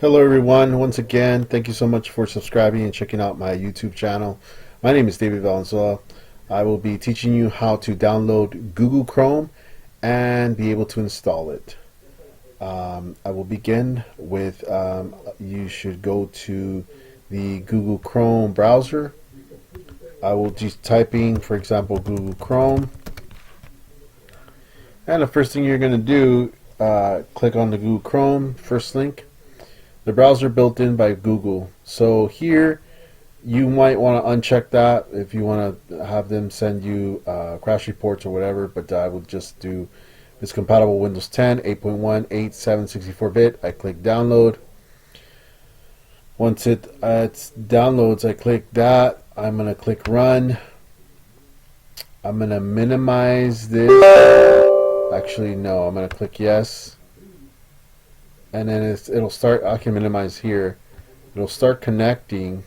Hello everyone, once again thank you so much for subscribing and checking out my YouTube channel. My name is David Valenzuela. I will be teaching you how to download Google Chrome and be able to install it. I will begin with you should go to the Google Chrome browser. I will just typing, for example, Google Chrome, and the first thing you're going to do, click on the Google Chrome first link. The browser built in by Google. So here you might want to uncheck that if you want to have them send you crash reports or whatever, but I will just do it's compatible Windows 10, 8.1, 8, 7, 64-bit. I click download. Once it downloads, I click that. I'm going to click run. I'm going to minimize this. Actually, no, I'm going to click yes. And then it'll start. I can minimize here. It'll start connecting.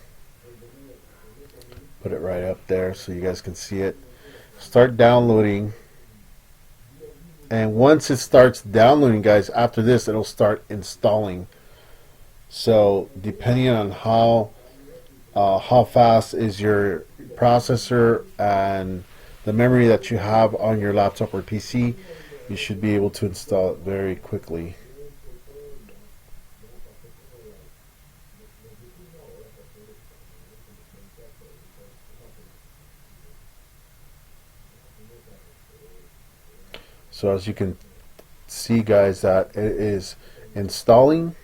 Put it right up there so you guys can see it. Start downloading. And once it starts downloading, guys, after this it'll start installing. So depending on how fast is your processor and the memory that you have on your laptop or PC, you should be able to install it very quickly. So as you can see, guys, that it is installing.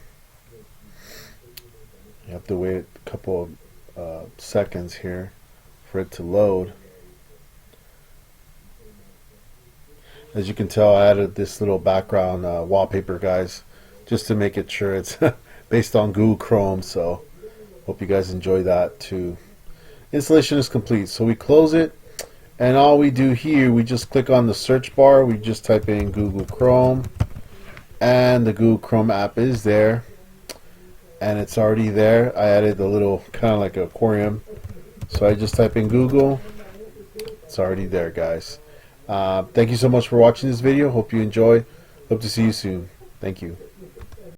You have to wait a couple of seconds here for it to load. As you can tell, I added this little background wallpaper, guys, just to make it sure it's based on Google Chrome. So hope you guys enjoy that too. Installation is complete, so we close it. And all we do here, we just click on the search bar, we just type in Google Chrome, and the Google Chrome app is there, and it's already there. I added a little kind of like an aquarium, so I just type in Google. It's already there, guys. Thank you so much for watching this video. Hope you enjoy. Hope to see you soon. Thank you.